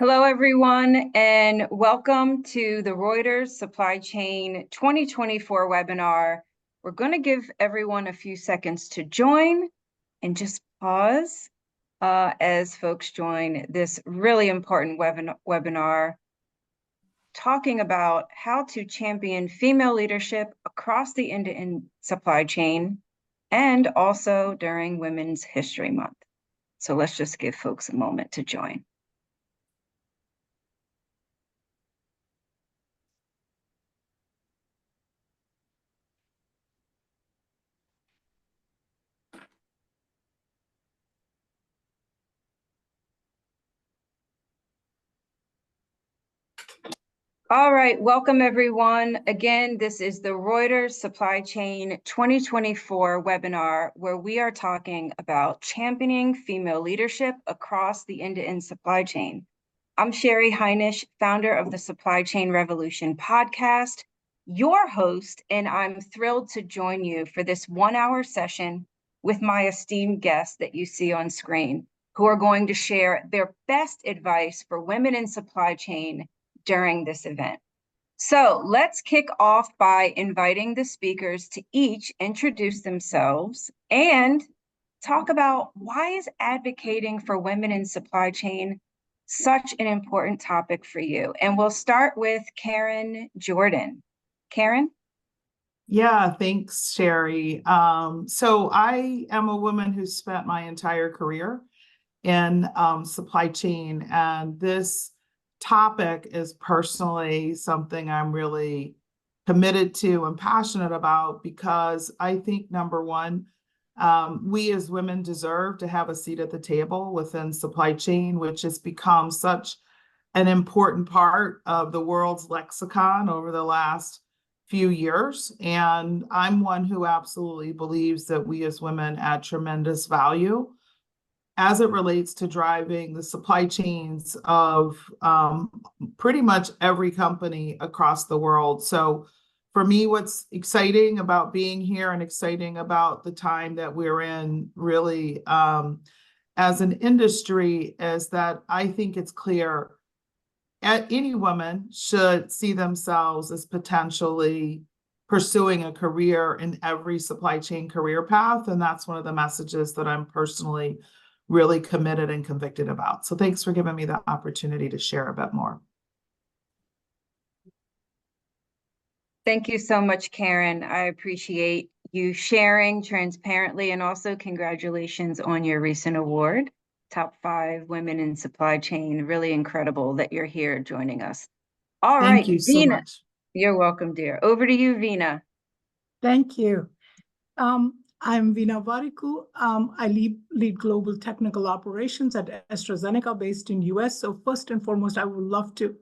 Hello, everyone, and welcome to the Reuters Supply Chain 2024 webinar. We're going to give everyone a few seconds to join and just pause as folks join this really important webinar talking about how to champion female leadership across the end-to-end supply chain and also during Women's History Month. So let's just give folks a moment to join. All right, welcome everyone. Again, this is the Reuters Supply Chain 2024 webinar, where we are talking about championing female leadership across the end-to-end supply chain. I'm Sherry Heinisch, founder of the Supply Chain Revolution podcast, your host, and I'm thrilled to join you for this 1-hour session with my esteemed guests that you see on screen, who are going to share their best advice for women in supply chain during this event. So let's kick off by inviting the speakers to each introduce themselves and talk about why is advocating for women in supply chain such an important topic for you. And we'll start with Karen Jordan. Karen? Yeah, thanks, Sherry. So I am a woman who spent my entire career in supply chain, and this topic is personally something I'm really committed to and passionate about because I think, number one, we as women deserve to have a seat at the table within supply chain, which has become such an important part of the world's lexicon over the last few years. And I'm one who absolutely believes that we as women add tremendous value as it relates to driving the supply chains of pretty much every company across the world. So for me, what's exciting about being here and exciting about the time that we're in really as an industry is that I think it's clear any woman should see themselves as potentially pursuing a career in every supply chain career path. And that's one of the messages that I'm personally really committed and convicted about. So thanks for giving me the opportunity to share a bit more. Thank you so much, Karen. I appreciate you sharing transparently, and also congratulations on your recent award, Top 5 Women in Supply Chain. Really incredible that you're here joining us. All right, Thank you so much. You're welcome, dear. Over to you, Veena. Thank you. I'm Veena Variku. I lead global technical operations at AstraZeneca based in US. So first and foremost, I would love to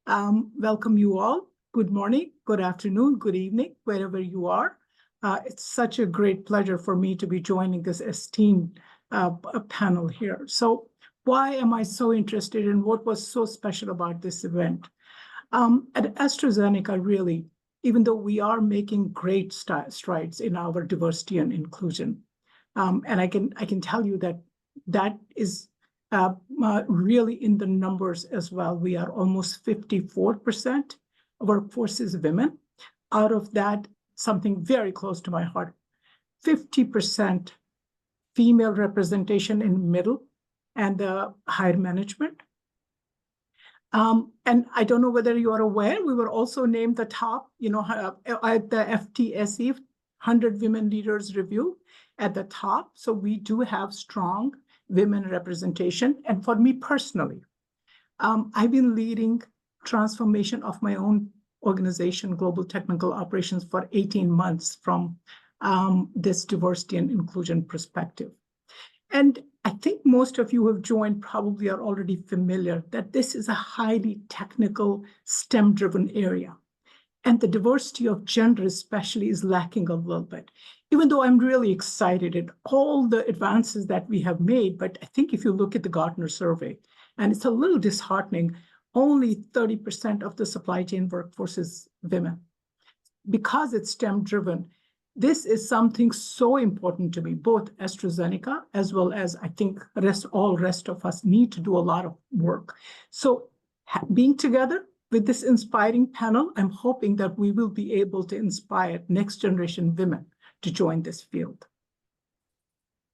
welcome you all. Good morning, good afternoon, good evening, wherever you are. It's such a great pleasure for me to be joining this esteemed panel here. So why am I so interested in what was so special about this event? At AstraZeneca, really, even though we are making great strides in our diversity and inclusion, and I can tell you that is really in the numbers as well. We are almost 54% of our workforce is women. Out of that, something very close to my heart, 50% female representation in middle and higher management. And I don't know whether you are aware, we were also named the top, at the FTSE 100 Women Leaders Review at the top. So we do have strong women representation. And for me personally, I've been leading transformation of my own organization, Global Technical Operations, for 18 months from this diversity and inclusion perspective. And I think most of you who have joined probably are already familiar that this is a highly technical, STEM-driven area. And the diversity of gender especially is lacking a little bit, even though I'm really excited at all the advances that we have made. But I think if you look at the Gartner survey, and it's a little disheartening, only 30% of the supply chain workforce is women. Because it's STEM-driven, this is something so important to me. Both AstraZeneca as well as I think all rest of us need to do a lot of work. So being together with this inspiring panel, I'm hoping that we will be able to inspire next generation women to join this field.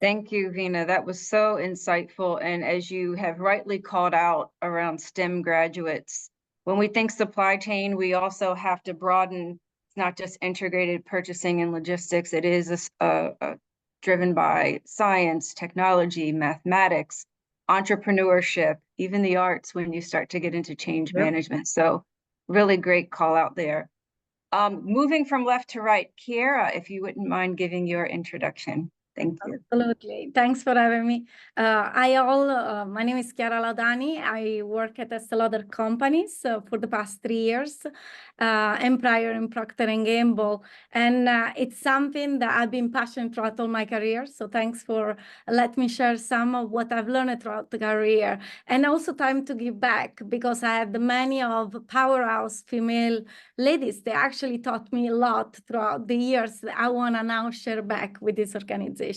Thank you, Veena. That was so insightful. And as you have rightly called out around STEM graduates, when we think supply chain, we also have to broaden. It's not just integrated purchasing and logistics. It is driven by science, technology, mathematics, entrepreneurship, even the arts when you start to get into change management. So really great call out there. Moving from left to right, Kiera, if you wouldn't mind giving your introduction. Thank you. Absolutely. Thanks for having me. My name is Chiara Laudani. I work at Estée Lauder Companies for the past 3 years, and prior in Procter & Gamble. And it's something that I've been passionate throughout all my career. So thanks for letting me share some of what I've learned throughout the career. And also time to give back, because I had many of powerhouse female ladies. They actually taught me a lot throughout the years that I want to now share back with this organization.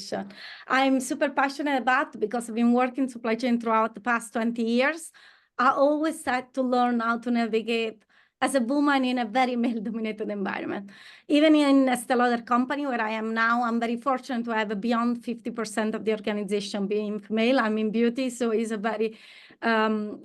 I'm super passionate about, because I've been working supply chain throughout the past 20 years. I always had to learn how to navigate as a woman in a very male-dominated environment. Even in Estée Lauder Company, where I am now, I'm very fortunate to have beyond 50% of the organization being female. I'm in beauty, so it's a very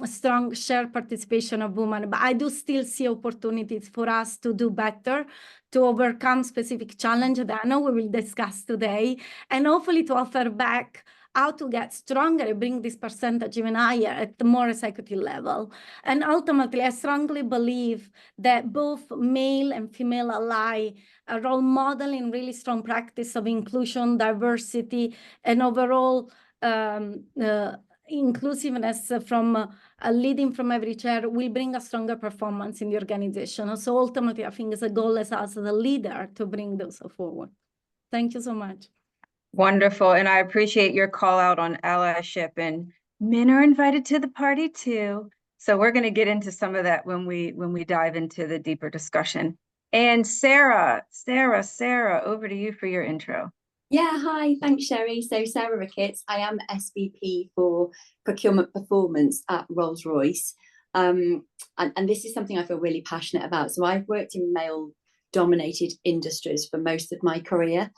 strong shared participation of women. But I do still see opportunities for us to do better, to overcome specific challenges that I know we will discuss today, and hopefully to offer back how to get stronger and bring this percentage even higher at the more executive level. And ultimately, I strongly believe that both male and female ally a role model in really strong practice of inclusion, diversity, and overall inclusiveness from leading from every chair will bring a stronger performance in the organization. So ultimately, I think it's a goal as us as a leader to bring those forward. Thank you so much. Wonderful. And I appreciate your call out on allyship, and men are invited to the party too. So we're going to get into some of that when we dive into the deeper discussion. And Sarah, over to you for your intro. Yeah, hi, thanks, Sherry. So Sarah Ricketts, I am SVP for Procurement Performance at Rolls-Royce. And this is something I feel really passionate about. So I've worked in male-dominated industries for most of my career.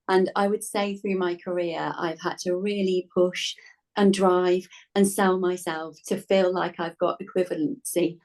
And I would say through my career, I've had to really push and drive and sell myself to feel like I've got equivalency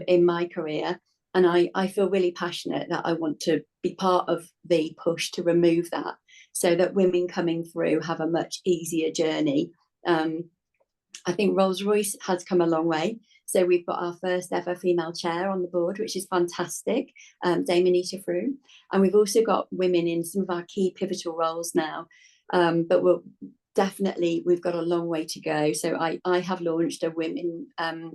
in my career. And I feel really passionate that I want to be part of the push to remove that, so that women coming through have a much easier journey. I think Rolls-Royce has come a long way. So we've got our first ever female chair on the board, which is fantastic, Dame Anita Frew. And we've also got women in some of our key pivotal roles now. But we've got a long way to go. So I have launched a women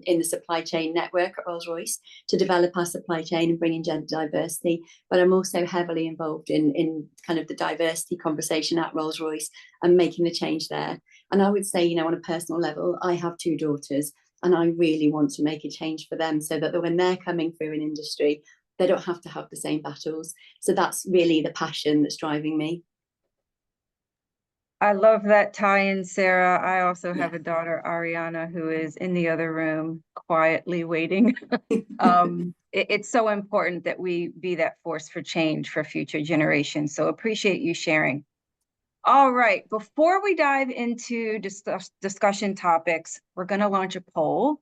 in the supply chain network at Rolls-Royce to develop our supply chain and bring in gender diversity. But I'm also heavily involved in kind of the diversity conversation at Rolls-Royce and making the change there. And I would say, on a personal level, I have 2 daughters, and I really want to make a change for them so that when they're coming through an industry, they don't have to have the same battles. So that's really the passion that's driving me. I love that tie-in, Sarah. I also have a daughter, Ariana, who is in the other room quietly waiting. It's so important that we be that force for change for future generations. So appreciate you sharing. All right, before we dive into discussion topics, we're going to launch a poll.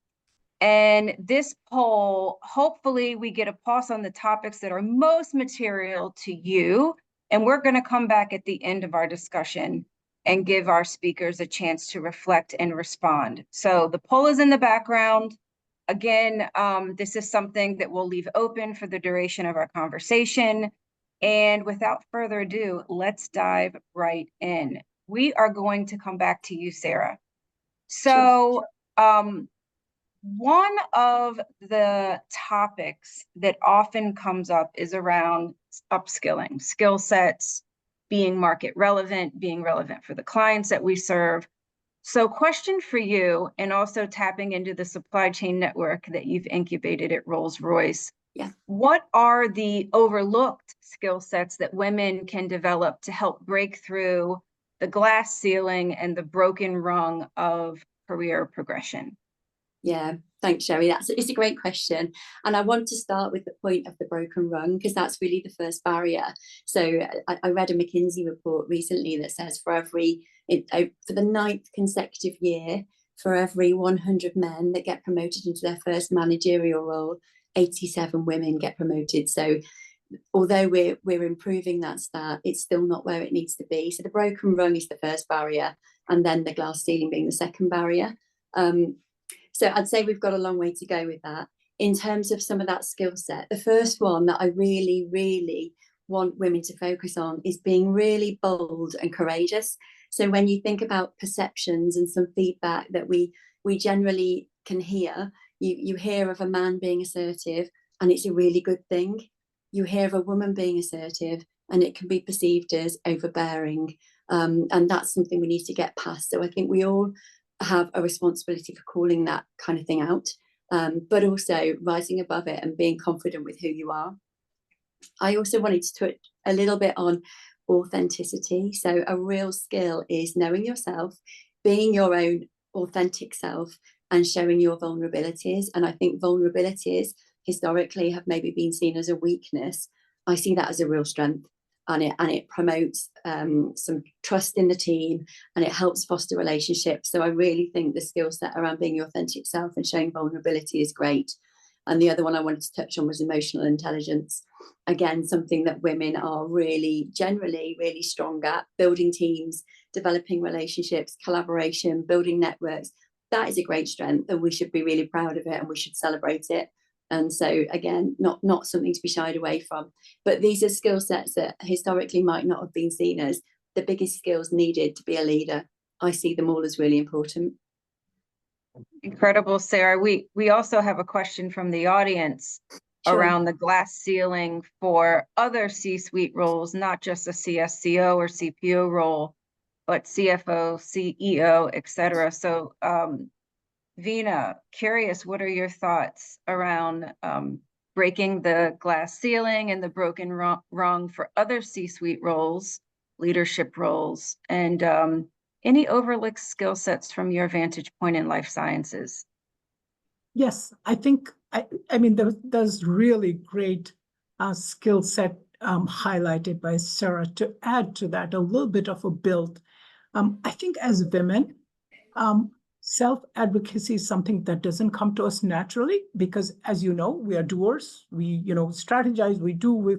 And this poll, hopefully we get a pulse on the topics that are most material to you. And we're going to come back at the end of our discussion and give our speakers a chance to reflect and respond. So the poll is in the background. Again, this is something that we'll leave open for the duration of our conversation. And without further ado, let's dive right in. We are going to come back to you, Sarah. So one of the topics that often comes up is around upskilling, skill sets, being market relevant, being relevant for the clients that we serve. So question for you, and also tapping into the supply chain network that you've incubated at Rolls-Royce. Yeah. What are the overlooked skill sets that women can develop to help break through the glass ceiling and the broken rung of career progression? Yeah, Thanks, Sherry. It's a great question. And I want to start with the point of the broken rung, because that's really the first barrier. So I read a McKinsey report recently that says for the 9th consecutive year, for every 100 men that get promoted into their first managerial role, 87 women get promoted. So although we're improving that stat, it's still not where it needs to be. So the broken rung is the first barrier, and then the glass ceiling being the second barrier. So I'd say we've got a long way to go with that. In terms of some of that skill set, the first one that I really, really want women to focus on is being really bold and courageous. So when you think about perceptions and some feedback that we generally can hear, you hear of a man being assertive and it's a really good thing. You hear of a woman being assertive and it can be perceived as overbearing. And that's something we need to get past. So I think we all have a responsibility for calling that kind of thing out, but also rising above it and being confident with who you are. I also wanted to touch a little bit on authenticity. So a real skill is knowing yourself, being your own authentic self, and showing your vulnerabilities. And I think vulnerabilities historically have maybe been seen as a weakness. I see that as a real strength. And it promotes some trust in the team, and it helps foster relationships. So I really think the skill set around being your authentic self and showing vulnerability is great. And the other one I wanted to touch on was emotional intelligence. Again, something that women are really generally really strong at: building teams, developing relationships, collaboration, building networks. That is a great strength, and we should be really proud of it, and we should celebrate it. And so again, not something to be shied away from. But these are skill sets that historically might not have been seen as the biggest skills needed to be a leader. I see them all as really important. Incredible, Sarah. We also have a question from the audience around the glass ceiling for other C-suite roles, not just a CSCO or CPO role, but CFO, CEO, et cetera. So Veena, curious, what are your thoughts around breaking the glass ceiling and the broken rung for other C-suite roles, leadership roles, and any overlooked skill sets from your vantage point in life sciences? Yes, I think, I mean, there's really great skill set highlighted by Sarah. To add to that, a little bit of a build. I think as women, self-advocacy is something that doesn't come to us naturally, because as you know, we are doers. We, strategize, we do, we,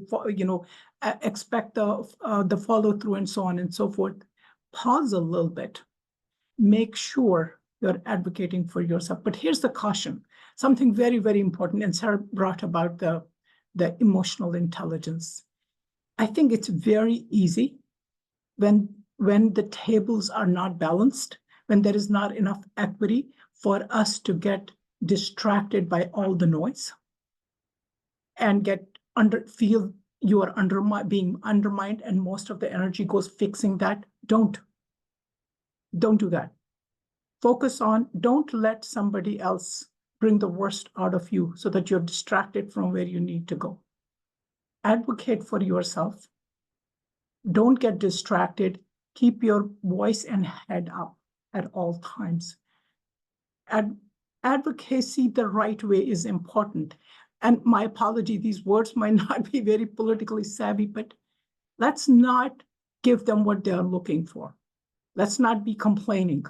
expect the follow through and so on and so forth. Pause a little bit. Make sure you're advocating for yourself. But here's the caution, something very, very important, and Sarah brought about the emotional intelligence. I think it's very easy when the tables are not balanced, when there is not enough equity, for us to get distracted by all the noise and feel you are being undermined, and most of the energy goes fixing that. Don't do that. Focus on, don't let somebody else bring the worst out of you so that you're distracted from where you need to go. Advocate for yourself. Don't get distracted. Keep your voice and head up at all times. Advocacy the right way is important. And my apology, these words might not be very politically savvy, but let's not give them what they're looking for. Let's not be complaining.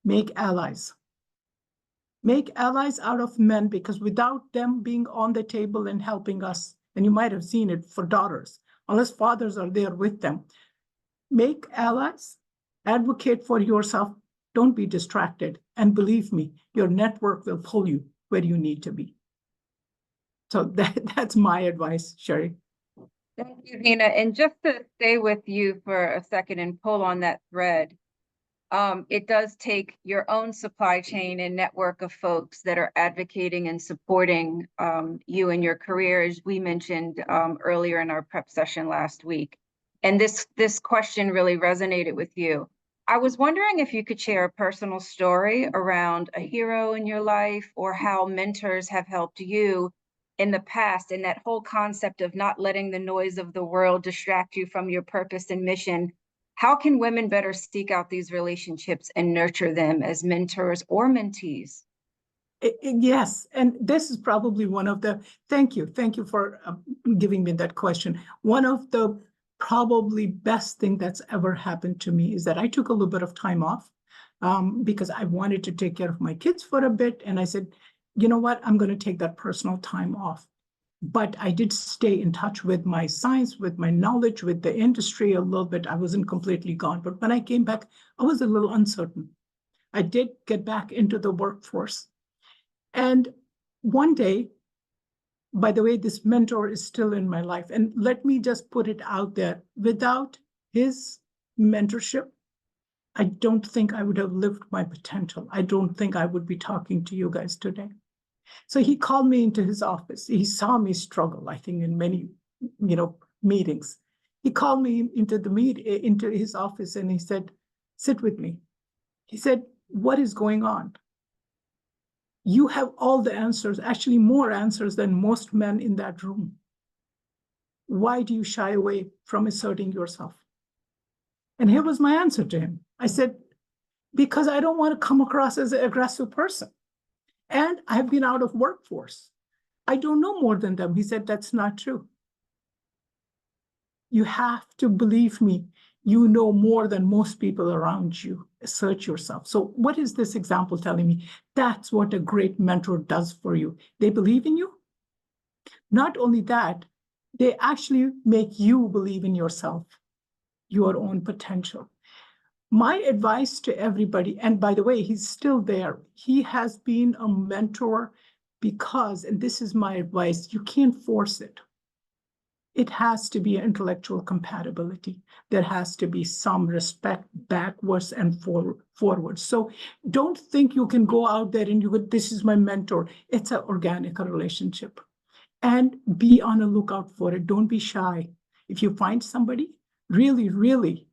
Make allies. Make allies out of men, because without them being on the table and helping us, and you might have seen it for daughters, unless fathers are there with them, make allies, advocate for yourself, don't be distracted. And believe me, your network will pull you where you need to be. So that's my advice, Sherry. Thank you, Veena. And just to stay with you for a second and pull on that thread, it does take your own supply chain and network of folks that are advocating and supporting you in your career, as we mentioned earlier in our prep session last week. And this question really resonated with you. I was wondering if you could share a personal story around a hero in your life, or how mentors have helped you in the past, and that whole concept of not letting the noise of the world distract you from your purpose and mission. How can women better seek out these relationships and nurture them as mentors or mentees? Yes, and this is probably one of the, thank you for giving me that question. One of the probably best thing that's ever happened to me is that I took a little bit of time off because I wanted to take care of my kids for a bit. And I said, you know what, I'm going to take that personal time off. But I did stay in touch with my science, with my knowledge, with the industry a little bit. I wasn't completely gone. But when I came back, I was a little uncertain. I did get back into the workforce. And one day, by the way, this mentor is still in my life. And let me just put it out there, without his mentorship, I don't think I would have lived my potential. I don't think I would be talking to you guys today. So he called me into his office. He saw me struggle, I think, in many, meetings. He called me into his office and he said, sit with me. He said, what is going on? You have all the answers, actually more answers than most men in that room. Why do you shy away from asserting yourself? And here was my answer to him. I said, because I don't want to come across as an aggressive person. And I've been out of workforce. I don't know more than them. He said, that's not true. You have to believe me. You know more than most people around you. Assert yourself. So what is this example telling me? That's what a great mentor does for you. They believe in you. Not only that, they actually make you believe in yourself, your own potential. My advice to everybody, and by the way, he's still there. He has been a mentor because, and this is my advice, you can't force it. It has to be intellectual compatibility. There has to be some respect backwards and forwards. So don't think you can go out there and this is my mentor. It's an organic relationship. And be on a lookout for it. Don't be shy. If you find somebody really, really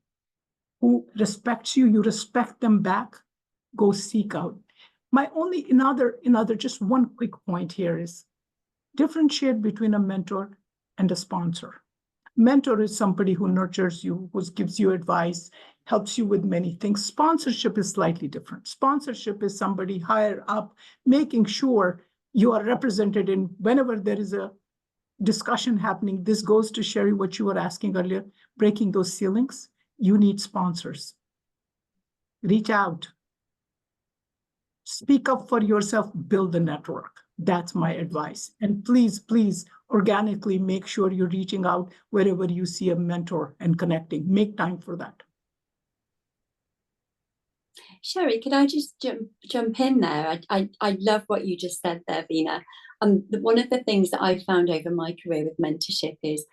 who respects you, you respect them back, go seek out. My only another just one quick point here is differentiate between a mentor and a sponsor. Mentor is somebody who nurtures you, who gives you advice, helps you with many things. Sponsorship is slightly different. Sponsorship is somebody higher up, making sure you are represented in whenever there is a discussion happening. This goes to Sherry, what you were asking earlier, breaking those ceilings. You need sponsors. Reach out. Speak up for yourself, build a network. That's my advice. And please, please, organically make sure you're reaching out wherever you see a mentor and connecting. Make time for that. Sherry, could I just jump in there? I love what you just said there, Veena. One of the things that I've found over my career with mentorship is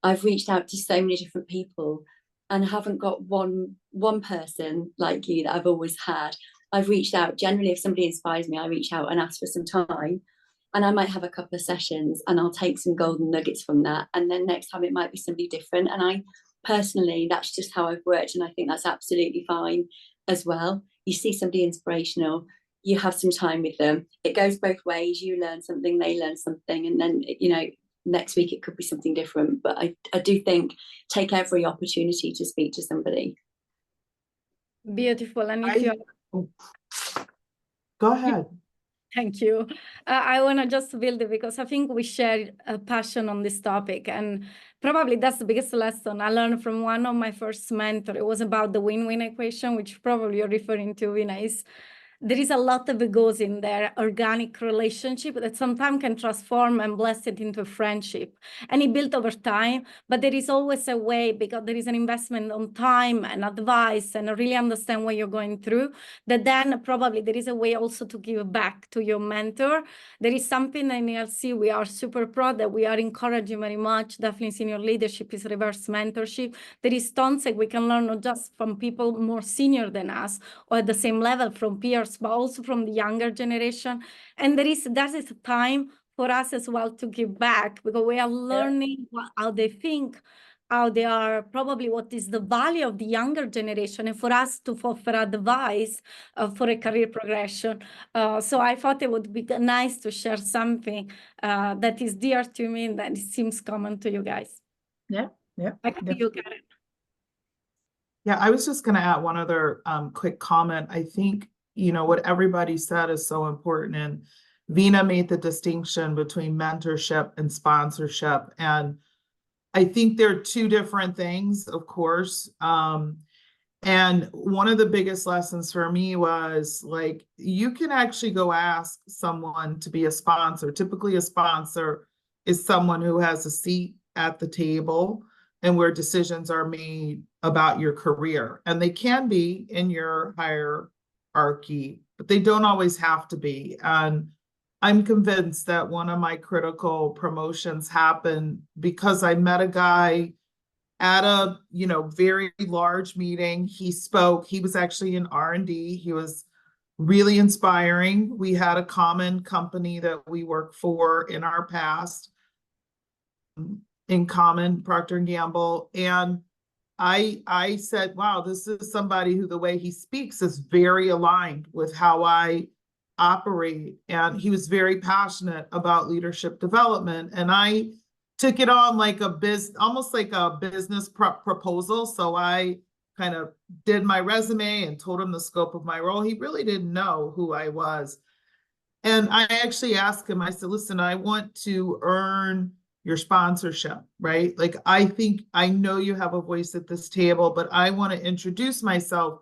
I've reached out to so many different people and haven't got one person like you that I've always had. I've reached out, generally if somebody inspires me, I reach out and ask for some time, and I might have a couple of sessions and I'll take some golden nuggets from that, and then next time it might be somebody different. And I personally, that's just how I've worked, and I think that's absolutely fine as well. You see somebody inspirational, you have some time with them, it goes both ways. You learn something, they learn something, and then next week it could be something different. But I do think take every opportunity to speak to somebody. Beautiful. And if you Go ahead. Thank you. I want to just build it because I think we share a passion on this topic, and probably that's the biggest lesson I learned from one of my first mentors. It was about the win-win equation, which probably you're referring to, Veena. There is a lot of goes in their organic relationship that sometimes can transform and bless it into a friendship. And it built over time, but there is always a way, because there is an investment on time and advice and really understand what you're going through, that then probably there is a way also to give back to your mentor. There is something in ELC we are super proud that we are encouraging very much, definitely senior leadership is reverse mentorship. There is tons that we can learn not just from people more senior than us or at the same level from peers, but also from the younger generation. And that is a time for us as well to give back, because we are learning how they think, how they are, probably what is the value of the younger generation, and for us to offer advice for a career progression. So I thought it would be nice to share something that is dear to me and that it seems common to you guys. Yeah. Back to you, Karen. Yeah, I was just going to add one other quick comment. I think, you know, what everybody said is so important. And Vina made the distinction between mentorship and sponsorship. And I think they're two different things, of course. And one of the biggest lessons for me was like, you can actually go ask someone to be a sponsor. Typically, a sponsor is someone who has a seat at the table and where decisions are made about your career. And they can be in your hierarchy, but they don't always have to be. And I'm convinced that one of my critical promotions happened because I met a guy at a, you know, very large meeting. He spoke, he was actually in R&D. He was really inspiring. We had a common company that we worked for in our past, in common, Procter & Gamble. And I said, wow, this is somebody who the way he speaks is very aligned with how I operate. And he was very passionate about leadership development. And I took it on like almost like a business proposal. So I kind of did my resume and told him the scope of my role. He really didn't know who I was. And I actually asked him, I said, listen, I want to earn your sponsorship, right? Like, I think I know you have a voice at this table, but I want to introduce myself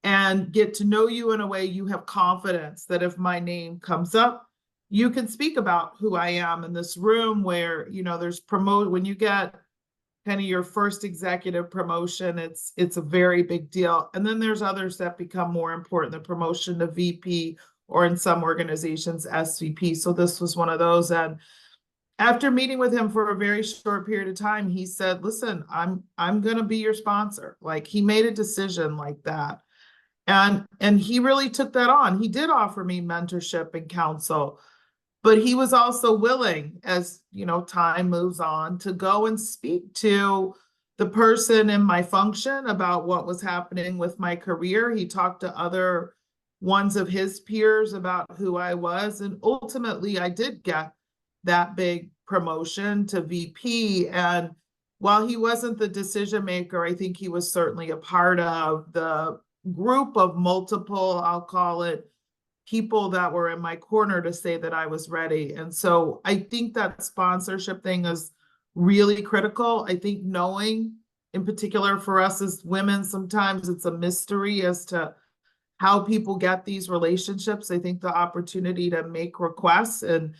and get to know you in a way you have confidence that if my name comes up, you can speak about who I am in this room where, you know, there's when you get kind of your first executive promotion, it's a very big deal. And then there's others that become more important, the promotion to VP or in some organizations, SVP. So this was one of those. And after meeting with him for a very short period of time, he said, listen, I'm going to be your sponsor. Like, he made a decision like that. And he really took that on. He did offer me mentorship and counsel, but he was also willing, as you know, time moves on, to go and speak to the person in my function about what was happening with my career. He talked to other ones of his peers about who I was. And ultimately, I did get that big promotion to VP. And while he wasn't the decision maker, I think he was certainly a part of the group of multiple, I'll call it, people that were in my corner to say that I was ready. And so I think that sponsorship thing is really critical. I think knowing, in particular for us as women, sometimes it's a mystery as to how people get these relationships. I think the opportunity to make requests, and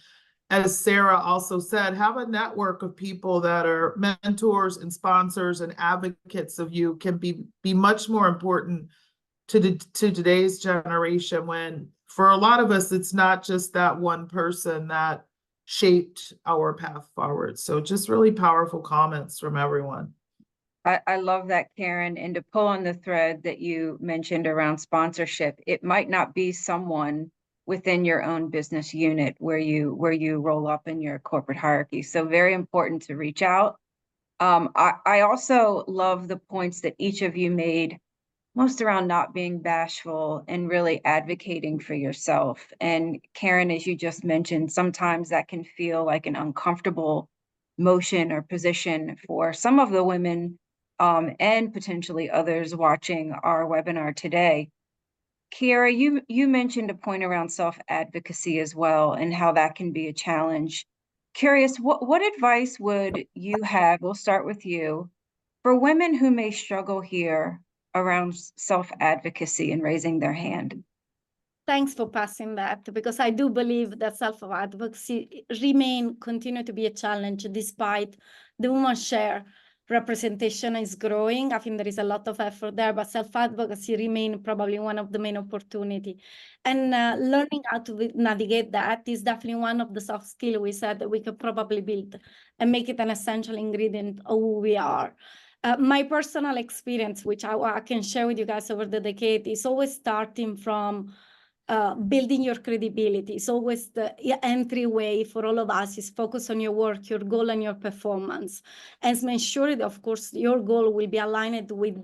as Sarah also said, have a network of people that are mentors and sponsors and advocates of you can be much more important to today's generation, when for a lot of us, it's not just that one person that shaped our path forward. So just really powerful comments from everyone. I love that, Karen. And to pull on the thread that you mentioned around sponsorship, it might not be someone within your own business unit where you roll up in your corporate hierarchy. So very important to reach out. I also love the points that each of you made, most around not being bashful and really advocating for yourself. And Karen, as you just mentioned, sometimes that can feel like an uncomfortable motion or position for some of the women and potentially others watching our webinar today. Kiara, you mentioned a point around self-advocacy as well and how that can be a challenge. Curious, what advice would you have, we'll start with you, for women who may struggle here around self-advocacy and raising their hand? Thanks for passing that, because I do believe that self-advocacy continue to be a challenge despite the women's share representation is growing. I think there is a lot of effort there, but self-advocacy remain probably one of the main opportunity. And learning how to navigate that is definitely one of the soft skills we said that we could probably build and make it an essential ingredient of who we are. My personal experience, which I can share with you guys over the decade, is always starting from building your credibility. It's always the entryway for all of us is focus on your work, your goal, and your performance. And make sure that, of course, your goal will be aligned with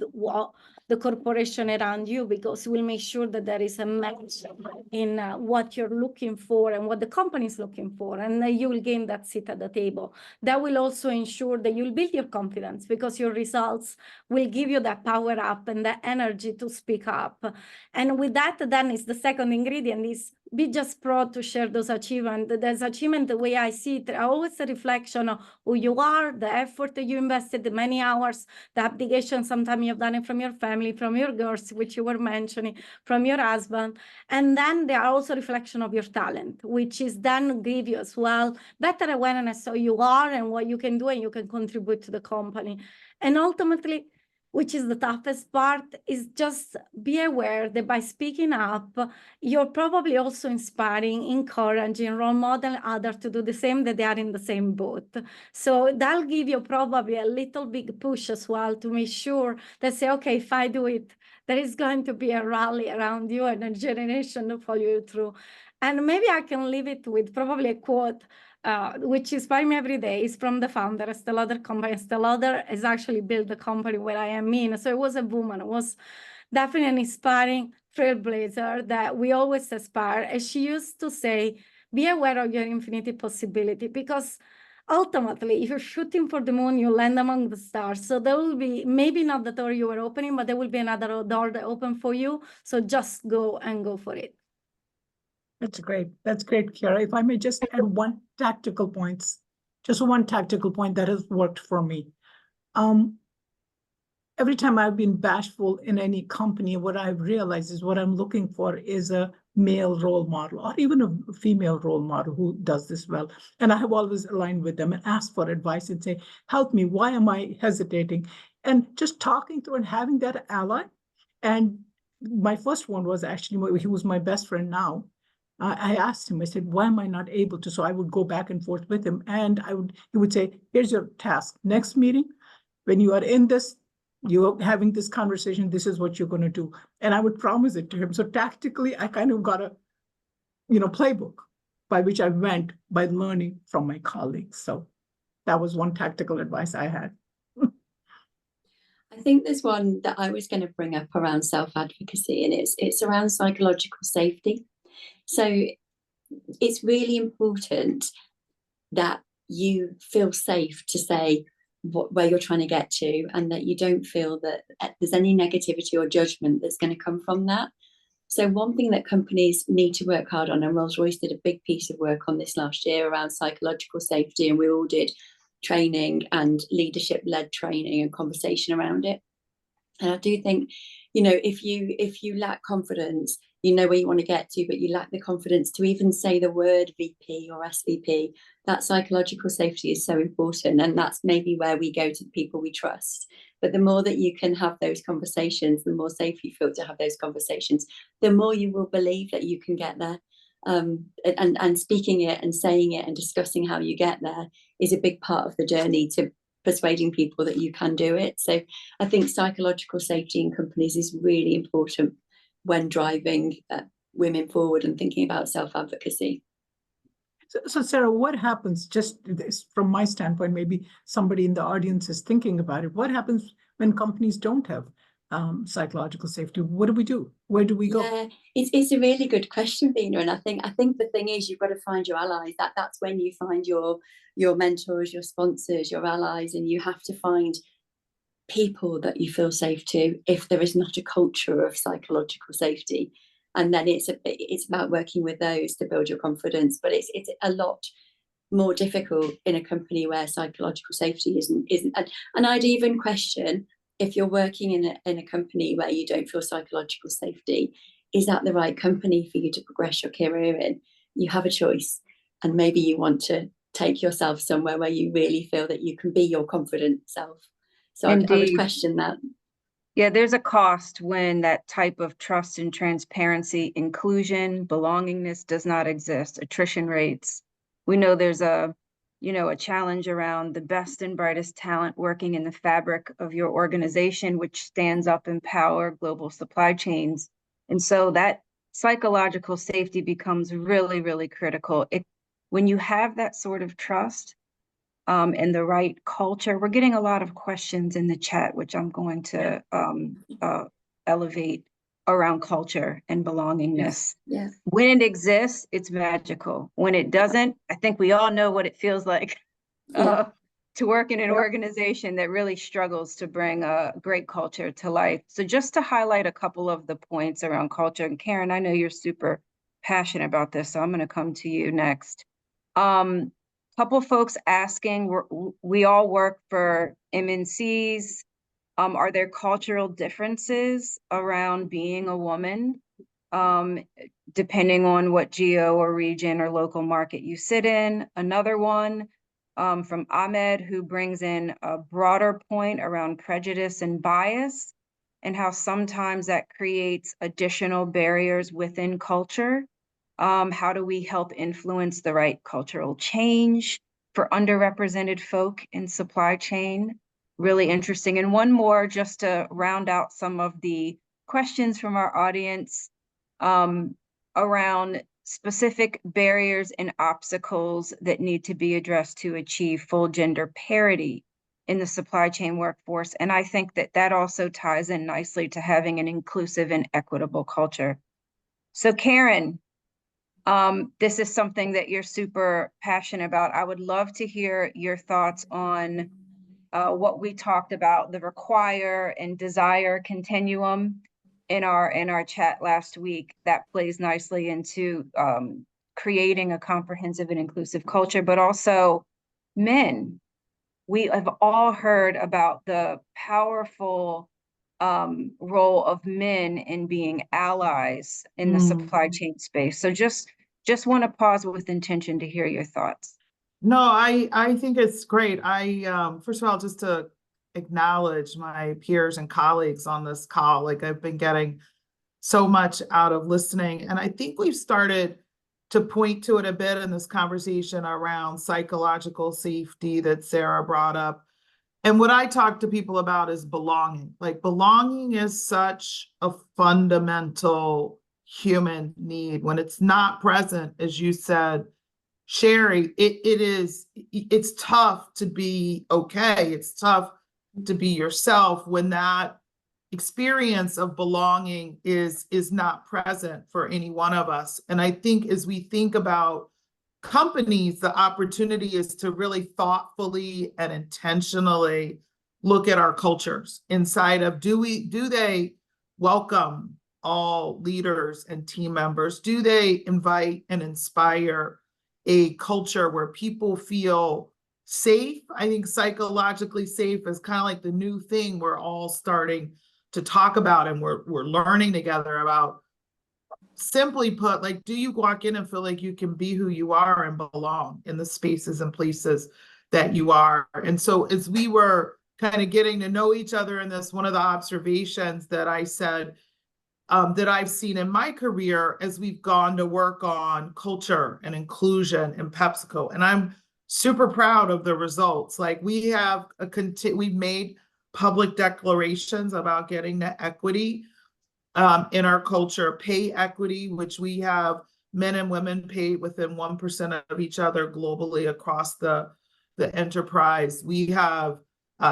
the corporation around you, because we'll make sure that there is a match in what you're looking for and what the company is looking for, and you will gain that seat at the table. That will also ensure that you'll build your confidence, because your results will give you that power up and that energy to speak up. And with that, then is the second ingredient is be just proud to share those achievements. Those achievement, the way I see it, are always a reflection of who you are, the effort that you invested, the many hours, the abdication. Sometimes you've done it from your family, from your girls, which you were mentioning, from your husband. And then they are also a reflection of your talent, which is then give you as well better awareness of who you are and what you can do, and you can contribute to the company. And ultimately, which is the toughest part, is just be aware that by speaking up, you're probably also inspiring, encouraging, role model others to do the same, that they are in the same boat. So that'll give you probably a little big push as well to make sure that say, okay, if I do it, there is going to be a rally around you and a generation to follow you through. And maybe I can leave it with probably a quote, which inspires me every day, is from the founder, Estée Lauder company. Estée Lauder has actually built the company where I am in. So it was a woman. It was definitely an inspiring trailblazer that we always aspire. As she used to say, be aware of your infinite possibility, because ultimately, if you're shooting for the moon, you land among the stars. So there will be maybe not the door you were opening, but there will be another door that open for you. So just go and go for it. That's great. That's great, Chiara. If I may just add one tactical point that has worked for me. Every time I've been bashful in any company, what I've realized is what I'm looking for is a male role model, or even a female role model who does this well. And I have always aligned with them and asked for advice and say, help me, why am I hesitating? And just talking through and having that ally. And my first one was actually, he was my best friend now. I asked him, I said, why am I not able to? So I would go back and forth with him, and he would say, here's your task. Next meeting, when you are in this, you're having this conversation, this is what you're going to do. And I would promise it to him. So tactically, I kind of got a, playbook by which I went by learning from my colleagues. So that was one tactical advice I had. I think there's one that I was going to bring up around self-advocacy, and it's around psychological safety. So it's really important that you feel safe to say where you're trying to get to, and that you don't feel that there's any negativity or judgment that's going to come from that. So one thing that companies need to work hard on, and Rolls-Royce did a big piece of work on this last year around psychological safety, and we all did training and leadership-led training and conversation around it. And I do think, if you lack confidence, you know where you want to get to, but you lack the confidence to even say the word VP or SVP, that psychological safety is so important. And that's maybe where we go to the people we trust. But the more that you can have those conversations, the more safe you feel to have those conversations, the more you will believe that you can get there. And speaking it and saying it and discussing how you get there is a big part of the journey to persuading people that you can do it. So I think psychological safety in companies is really important when driving women forward and thinking about self-advocacy. So Sarah, what happens, just this, from my standpoint, maybe somebody in the audience is thinking about it, what happens when companies don't have psychological safety? What do we do? Where do we go? Yeah, it's a really good question, Veena. And I think the thing is, you've got to find your allies. That's when you find your mentors, your sponsors, your allies, and you have to find people that you feel safe to if there is not a culture of psychological safety. And then it's about working with those to build your confidence. But it's a lot more difficult in a company where psychological safety isn't. And I'd even question, if you're working in a company where you don't feel psychological safety, is that the right company for you to progress your career in? You have a choice, and maybe you want to take yourself somewhere where you really feel that you can be your confident self. So I would question that. Yeah, there's a cost when that type of trust and transparency, inclusion, belongingness does not exist. Attrition rates. We know there's a challenge around the best and brightest talent working in the fabric of your organization, which stands up and power global supply chains. And so that psychological safety becomes really, really critical. When you have that sort of trust, and the right culture. We're getting a lot of questions in the chat, which I'm going to elevate around culture and belongingness. Yeah. When it exists, it's magical. When it doesn't, I think we all know what it feels like to work in an organization that really struggles to bring a great culture to life. So just to highlight a couple of the points around culture, and Karen, I know you're super passionate about this, so I'm going to come to you next. Couple folks asking, we all work for MNCs. Are there cultural differences around being a woman, depending on what geo or region or local market you sit in? Another one from Ahmed, who brings in a broader point around prejudice and bias and how sometimes that creates additional barriers within culture. How do we help influence the right cultural change for underrepresented folk in supply chain? Really interesting. And one more, just to round out some of the questions from our audience around specific barriers and obstacles that need to be addressed to achieve full gender parity in the supply chain workforce. And I think that that also ties in nicely to having an inclusive and equitable culture. So Karen, this is something that you're super passionate about. I would love to hear your thoughts on what we talked about, the require and desire continuum in our chat last week. That plays nicely into creating a comprehensive and inclusive culture, but also men. We have all heard about the powerful role of men in being allies in the supply chain space. So just want to pause with intention to hear your thoughts. No, I think it's great. First of all, just to acknowledge my peers and colleagues on this call. Like, I've been getting so much out of listening, and I think we've started to point to it a bit in this conversation around psychological safety that Sarah brought up. And what I talk to people about is belonging. Like, belonging is such a fundamental human need. When it's not present, as you said, Sherry, it's tough to be okay. It's tough to be yourself when that experience of belonging is not present for any one of us. And I think as we think about companies, the opportunity is to really thoughtfully and intentionally look at our cultures inside of, do they welcome all leaders and team members? Do they invite and inspire a culture where people feel safe? I think psychologically safe is kind of like the new thing we're all starting to talk about, and we're learning together about. Simply put, like, do you walk in and feel like you can be who you are and belong in the spaces and places that you are? And so as we were kind of getting to know each other in this, one of the observations that I said that I've seen in my career as we've gone to work on culture and inclusion in PepsiCo, and I'm super proud of the results. Like, we have we've made public declarations about getting to equity in our culture, pay equity, which we have men and women paid within 1% of each other globally across the enterprise. We have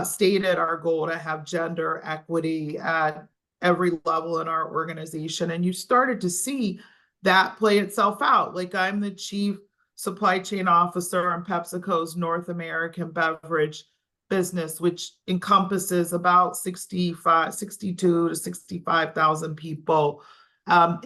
stated our goal to have gender equity at every level in our organization. And you started to see that play itself out. Like, I'm the chief supply chain officer in PepsiCo's North American beverage business, which encompasses about 62 to 65,000 people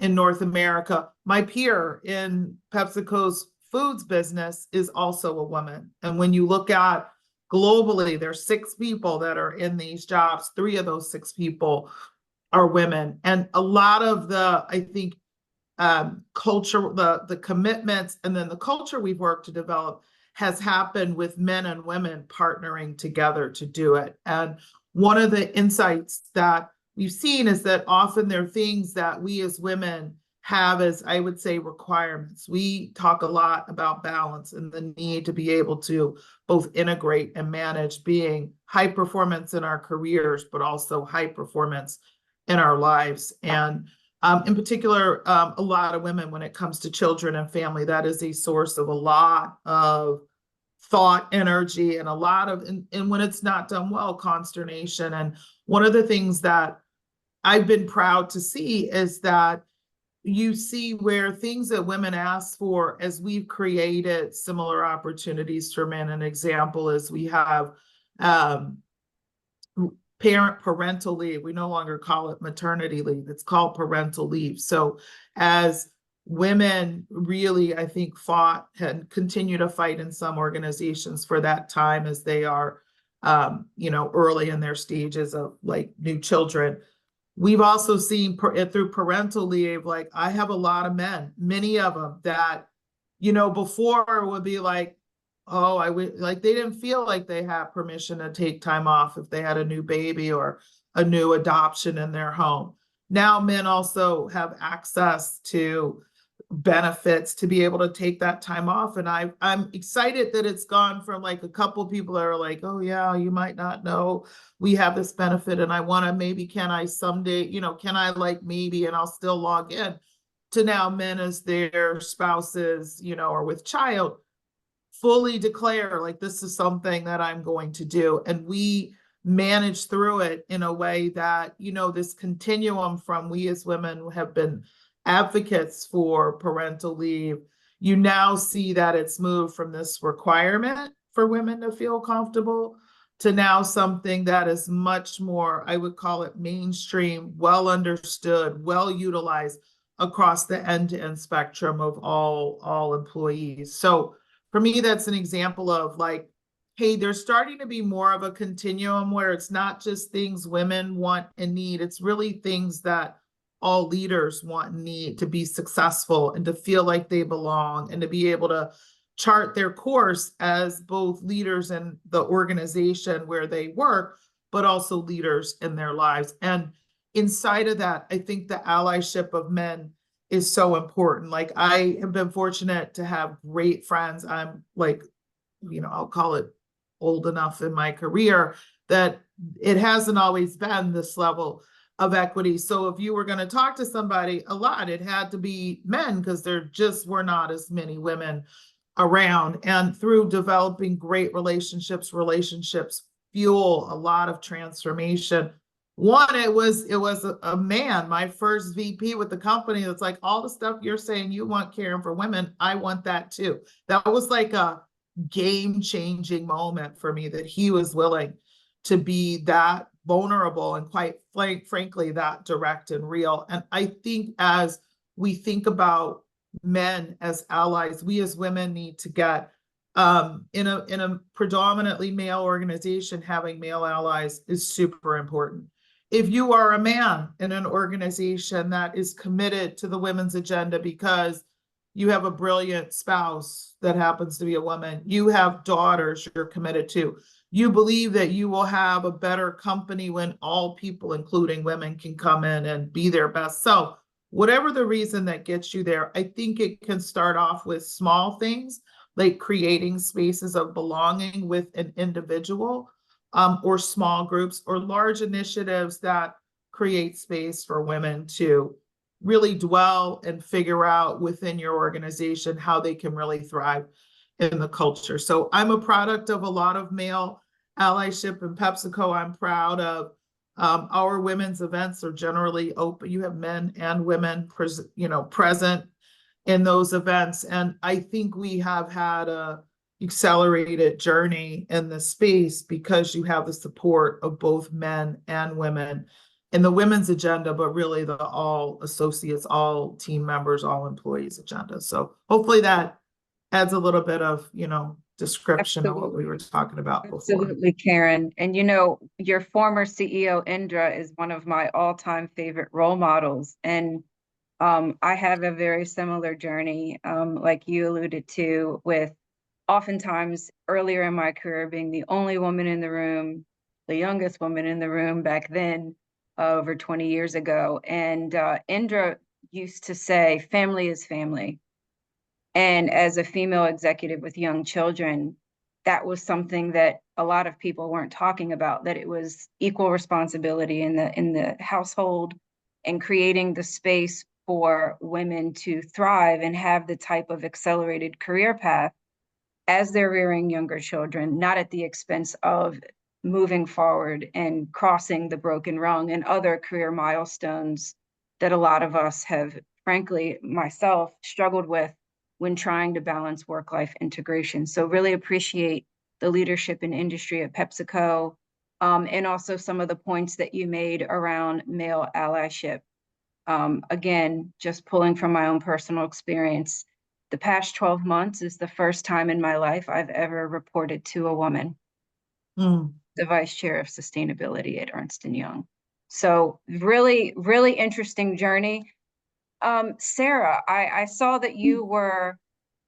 in North America. My peer in PepsiCo's foods business is also a woman. And when you look at globally, there's 6 people that are in these jobs. 3 of those 6 people are women. And a lot of the, I think, culture, the commitments, and then the culture we've worked to develop has happened with men and women partnering together to do it. And one of the insights that we've seen is that often there are things that we as women have as, I would say, requirements. We talk a lot about balance and the need to be able to both integrate and manage being high performance in our careers, but also high performance in our lives. And in particular, a lot of women, when it comes to children and family, that is a source of a lot of thought, energy, and a lot of, and when it's not done well, consternation. And one of the things that I've been proud to see is that you see where things that women ask for, as we've created similar opportunities for men. An example is we have parental leave. We no longer call it maternity leave. It's called parental leave. So as women really, I think, fought and continue to fight in some organizations for that time as they are, early in their stages of like new children. We've also seen through parental leave, like I have a lot of men, many of them that, before would be like, oh, I would like, they didn't feel like they had permission to take time off if they had a new baby or a new adoption in their home. Now men also have access to benefits to be able to take that time off. And I'm excited that it's gone from like a couple of people that are like, oh yeah, you might not know we have this benefit and I want to, maybe can I someday, can I like maybe, and I'll still log in, to now men as their spouses, or with child, fully declare like this is something that I'm going to do. And we manage through it in a way that, this continuum from we as women have been advocates for parental leave, you now see that it's moved from this requirement for women to feel comfortable to now something that is much more, I would call it mainstream, well understood, well utilized across the end-to-end spectrum of all employees. So for me, that's an example of like, hey, there's starting to be more of a continuum where it's not just things women want and need, it's really things that all leaders want and need to be successful and to feel like they belong and to be able to chart their course as both leaders in the organization where they work, but also leaders in their lives. And inside of that, I think the allyship of men is so important. Like I have been fortunate to have great friends. I'm like, I'll call it old enough in my career that it hasn't always been this level of equity. So if you were going to talk to somebody a lot, it had to be men because there just were not as many women around. And through developing great relationships fuel a lot of transformation. One, it was a man, my first VP with the company, that's like, all the stuff you're saying you want caring for women, I want that too. That was like a game-changing moment for me, that he was willing to be that vulnerable and quite frankly, that direct and real. And I think as we think about men as allies, we as women need to get in a predominantly male organization, having male allies is super important. If you are a man in an organization that is committed to the women's agenda because you have a brilliant spouse that happens to be a woman, you have daughters you're committed to, you believe that you will have a better company when all people, including women, can come in and be their best self. Whatever the reason that gets you there, I think it can start off with small things like creating spaces of belonging with an individual, or small groups or large initiatives that create space for women to really dwell and figure out within your organization how they can really thrive in the culture. So I'm a product of a lot of male allyship in PepsiCo. I'm proud of our women's events are generally open. You have men and women present in those events. And I think we have had a accelerated journey in the space because you have the support of both men and women in the women's agenda, but really the all associates, all team members, all employees agenda. So hopefully that adds a little bit of, description of what we were talking about before. Absolutely, Karen. And your former CEO, Indra, is one of my all-time favorite role models. And I have a very similar journey, like you alluded to, with oftentimes earlier in my career being the only woman in the room, the youngest woman in the room back then, over 20 years ago. And Indra used to say, family is family. And as a female executive with young children, that was something that a lot of people weren't talking about, that it was equal responsibility in the household and creating the space for women to thrive and have the type of accelerated career path as they're rearing younger children, not at the expense of moving forward and crossing the broken rung and other career milestones that a lot of us have, frankly, myself, struggled with when trying to balance work-life integration. So really appreciate the leadership in industry at PepsiCo, and also some of the points that you made around male allyship. Again, just pulling from my own personal experience, the past 12 months is the first time in my life I've ever reported to a woman, the vice chair of sustainability at Ernst & Young. So really, really interesting journey. Sarah, I saw that you were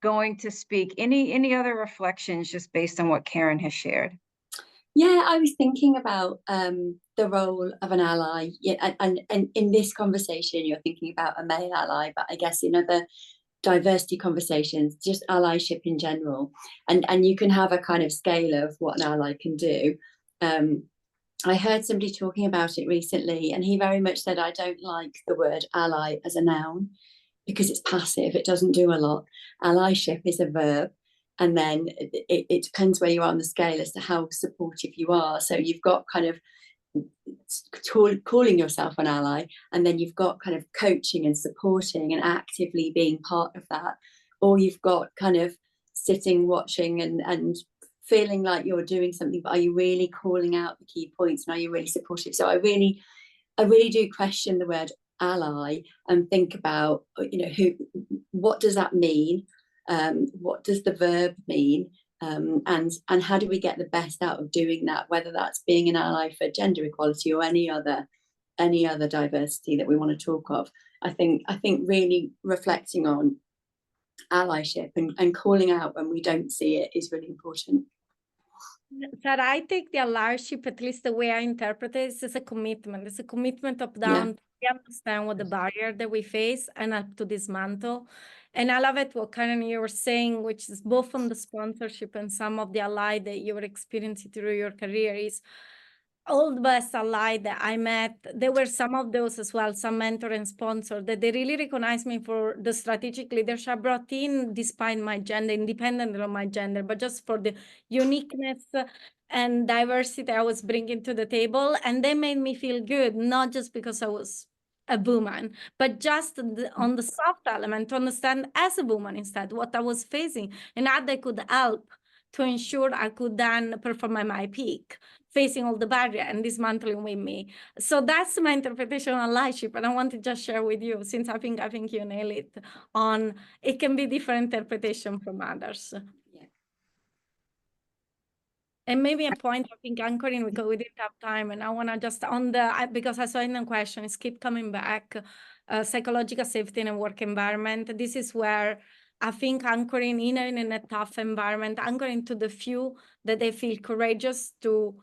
going to speak. Any other reflections just based on what Karen has shared? Yeah, I was thinking about the role of an ally. Yeah, and in this conversation, you're thinking about a male ally, but I guess in other diversity conversations, just allyship in general, and you can have a kind of scale of what an ally can do. I heard somebody talking about it recently, and he very much said, I don't like the word ally as a noun because it's passive, it doesn't do a lot. Allyship is a verb, and then it depends where you are on the scale as to how supportive you are. So you've got kind of calling yourself an ally, and then you've got kind of coaching and supporting and actively being part of that, or you've got kind of sitting, watching, and feeling like you're doing something, but are you really calling out the key points, and are you really supportive? So I really do question the word ally and think about, you know, what does that mean? What does the verb mean? And how do we get the best out of doing that, whether that's being an ally for gender equality or any other diversity that we want to talk of. I think really reflecting on allyship and calling out when we don't see it is really important. That I take the allyship, at least the way I interpret it, is a commitment. It's a commitment up down. We understand what the barrier that we face and up to dismantle. And I love it what Karen you were saying, which is both from the sponsorship and some of the ally that you were experiencing through your career is all the best ally that I met. There were some of those as well, some mentor and sponsor that they really recognized me for the strategic leadership I brought in despite my gender, independent of my gender, but just for the uniqueness and diversity I was bringing to the table. And they made me feel good, not just because I was a woman, but just on the soft element to understand as a woman instead what I was facing and how they could help to ensure I could then perform at my peak, facing all the barrier and dismantling with me. So that's my interpretation on allyship, and I want to just share with you, since I think you nail it on, it can be different interpretation from others. Yeah. And maybe a point, I think, anchoring, because we didn't have time, and I want to just on the, because I saw in the question, is keep coming back, psychological safety in a work environment. This is where I think anchoring in a tough environment, anchoring to the few that they feel courageous to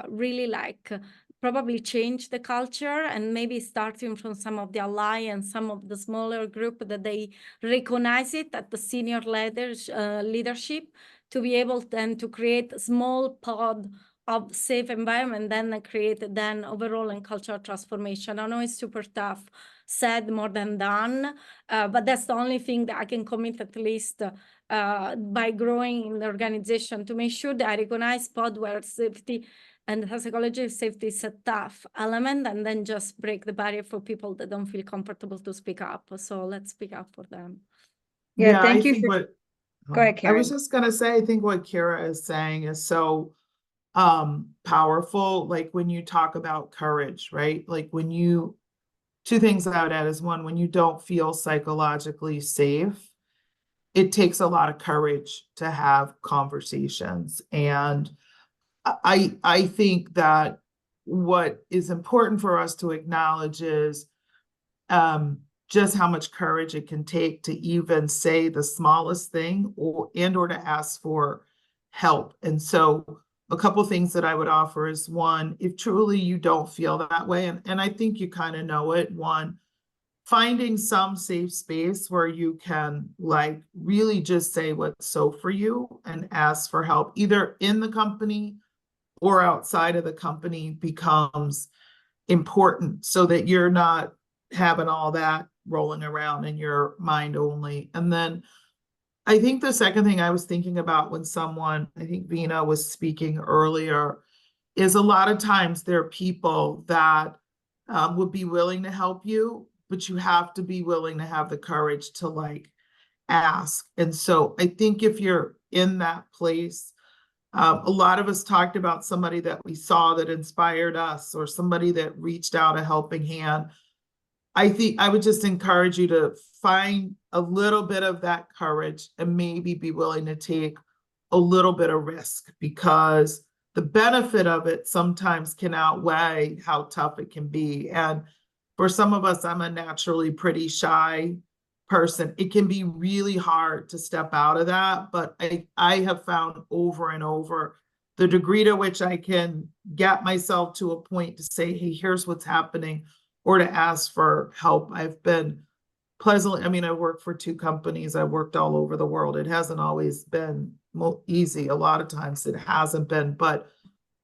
really like probably change the culture, and maybe starting from some of the ally and some of the smaller group that they recognize it at the senior leadership to be able then to create a small pod of safe environment, then create then overall and cultural transformation. I know it's super tough, said more than done, but that's the only thing that I can commit at least by growing in the organization to make sure that I recognize pod where safety and the psychology of safety is a tough element, and then just break the barrier for people that don't feel comfortable to speak up. So let's speak up for them. Yeah, thank you. Go ahead, Karen. I was just going to say, I think what Kira is saying is so powerful. Like when you talk about courage, right? Like when you, two things I would add is one, when you don't feel psychologically safe, it takes a lot of courage to have conversations. And I think that what is important for us to acknowledge is just how much courage it can take to even say the smallest thing or to ask for help. And so a couple of things that I would offer is one, if truly you don't feel that way, and I think you kind of know it, one, finding some safe space where you can like really just say what's so for you and ask for help, either in the company or outside of the company, becomes important so that you're not having all that rolling around in your mind only. And then I think the second thing I was thinking about when someone, I think Vina was speaking earlier, is a lot of times there are people that would be willing to help you, but you have to be willing to have the courage to like ask. And so I think if you're in that place, a lot of us talked about somebody that we saw that inspired us or somebody that reached out a helping hand. I think I would just encourage you to find a little bit of that courage and maybe be willing to take a little bit of risk, because the benefit of it sometimes can outweigh how tough it can be. And for some of us, I'm a naturally pretty shy person. It can be really hard to step out of that, but I have found over and over the degree to which I can get myself to a point to say, hey, here's what's happening, or to ask for help. I've been pleasantly, I mean, I work for 2 companies. I worked all over the world. It hasn't always been easy. A lot of times it hasn't been, but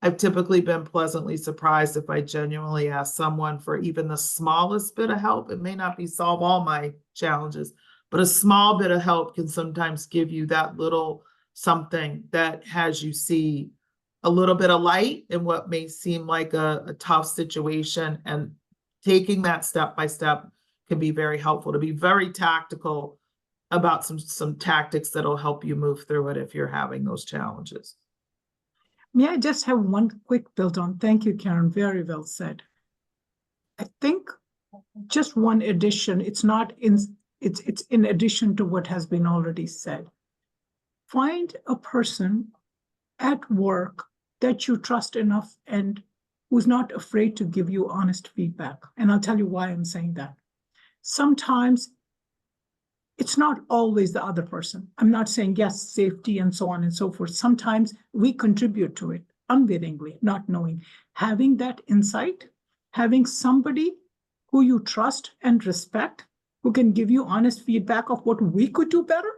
I've typically been pleasantly surprised if I genuinely ask someone for even the smallest bit of help. It may not be solve all my challenges, but a small bit of help can sometimes give you that little something that has you see a little bit of light in what may seem like a tough situation. And taking that step by step can be very helpful, to be very tactical about some tactics that'll help you move through it if you're having those challenges. May I just have one quick build on? Thank you, Karen. Very well said. I think just one addition, it's in addition to what has been already said. Find a person at work that you trust enough and who's not afraid to give you honest feedback. And I'll tell you why I'm saying that. Sometimes it's not always the other person. I'm not saying yes, safety and so on and so forth. Sometimes we contribute to it unwittingly, not knowing. Having that insight, having somebody who you trust and respect, who can give you honest feedback of what we could do better,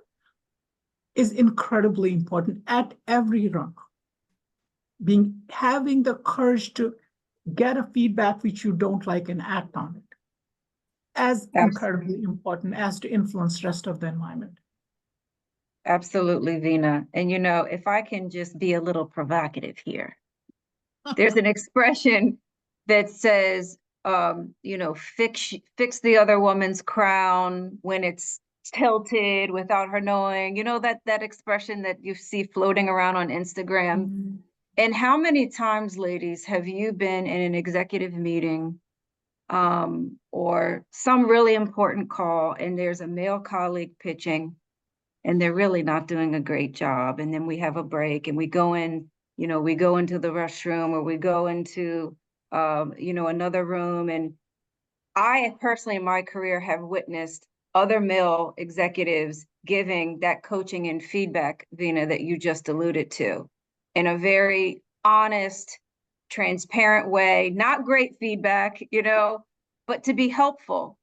is incredibly important at every rung. Having the courage to get a feedback which you don't like and act on it, as incredibly important as to influence the rest of the environment. Absolutely, Vina. And you know, if I can just be a little provocative here, there's an expression that says, you know, fix the other woman's crown when it's tilted without her knowing. You know, that expression that you see floating around on Instagram. Mm-hmm. And how many times, ladies, have you been in an executive meeting or some really important call, and there's a male colleague pitching and they're really not doing a great job, and then we have a break and we go in, you know, we go into the restroom, or we go into you know, another room. And I personally in my career have witnessed other male executives giving that coaching and feedback, Vina, that you just alluded to, in a very honest, transparent way. Not great feedback, you know, but to be helpful.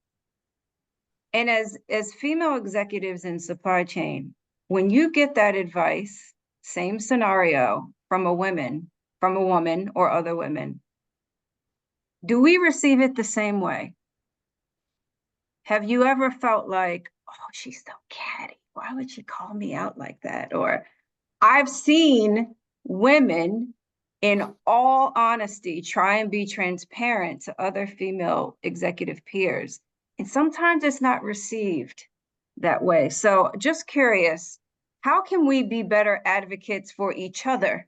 And as female executives in supply chain, when you get that advice, same scenario, from a woman or other women, do we receive it the same way? Have you ever felt like, oh, she's so catty, why would she call me out like that? Or I've seen women, in all honesty, try and be transparent to other female executive peers, and sometimes it's not received that way. So just curious, how can we be better advocates for each other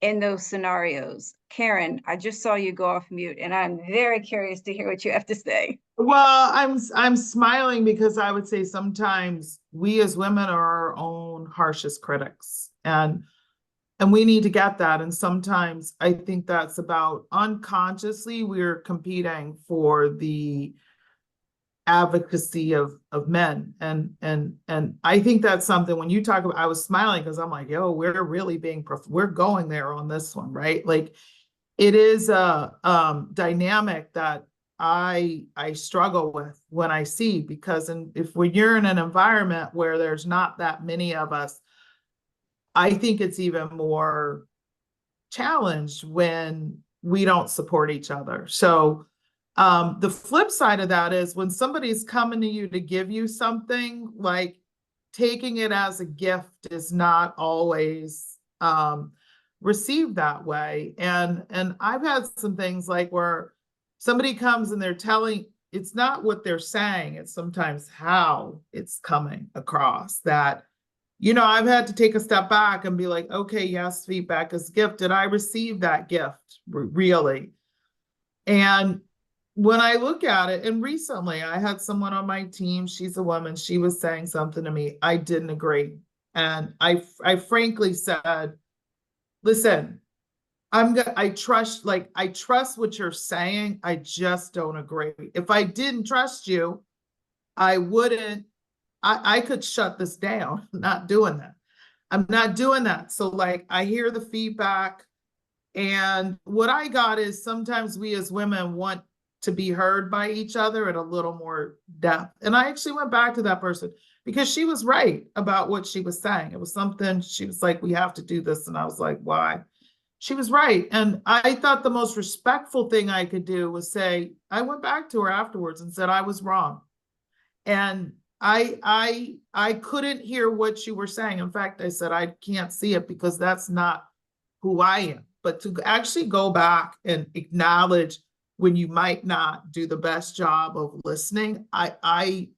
in those scenarios? Karen, I just saw you go off mute, and I'm very curious to hear what you have to say. Well, I'm smiling because I would say sometimes we as women are our own harshest critics, and we need to get that. And sometimes I think that's about unconsciously we're competing for the advocacy of men. And I think that's something when you talk about, I was smiling because I'm like, yo, we're really we're going there on this one, right? Like it is a dynamic that I struggle with when I see, because if you're in an environment where there's not that many of us, I think it's even more challenged when we don't support each other. So the flip side of that is when somebody's coming to you to give you something, like taking it as a gift is not always received that way. And I've had some things like where somebody comes and they're telling, it's not what they're saying, it's sometimes how it's coming across that, you know, I've had to take a step back and be like, okay, yes, feedback is a gift. Did I receive that gift really? And when I look at it, and recently I had someone on my team, she's a woman, she was saying something to me, I didn't agree. And I frankly said, listen, I trust what you're saying. I just don't agree. If I didn't trust you, I wouldn't, I could shut this down. I'm not doing that. I'm not doing that. So like, I hear the feedback, and what I got is sometimes we as women want to be heard by each other at a little more depth. And I actually went back to that person because she was right about what she was saying. It was something, she was like, we have to do this. And I was like, why? She was right. And I thought the most respectful thing I could do was say, I went back to her afterwards and said, I was wrong. And I couldn't hear what you were saying. In fact, I said, I can't see it because that's not who I am. But to actually go back and acknowledge when you might not do the best job of listening, I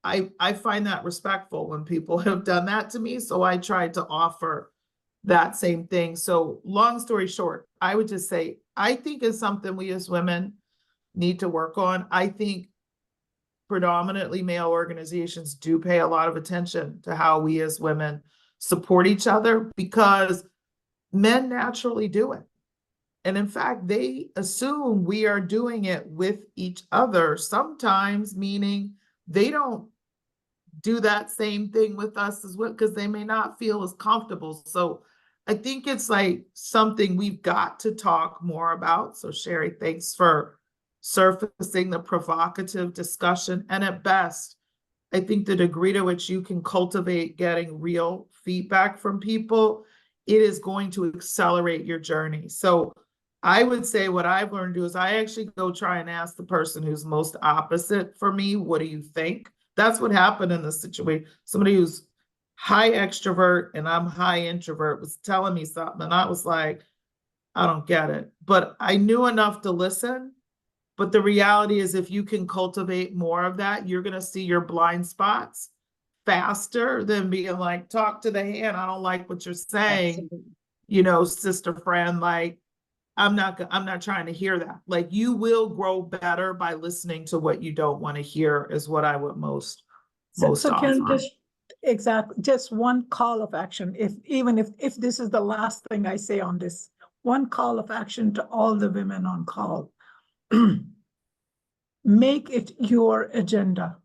find that respectful when people have done that to me. So I tried to offer that same thing. So long story short, I would just say, I think it's something we as women need to work on. I think predominantly male organizations do pay a lot of attention to how we as women support each other because men naturally do it. And in fact, they assume we are doing it with each other, sometimes meaning they don't do that same thing with us as well, because they may not feel as comfortable. So I think it's like something we've got to talk more about. So Sherry, thanks for surfacing the provocative discussion. And at best, I think the degree to which you can cultivate getting real feedback from people, it is going to accelerate your journey. So I would say what I've learned to do is I actually go try and ask the person who's most opposite for me, what do you think? That's what happened in this situation. Somebody who's high extrovert and I'm high introvert was telling me something, and I was like, I don't get it. But I knew enough to listen. But the reality is, if you can cultivate more of that, you're going to see your blind spots faster than being like, talk to the hand. I don't like what you're saying, Absolutely. you know, sister friend, like, I'm not trying to hear that. Like, you will grow better by listening to what you don't want to hear is what I would most So Karen, offer. just one call of action. If this is the last thing I say on this, one call of action to all the women on call. Make it your agenda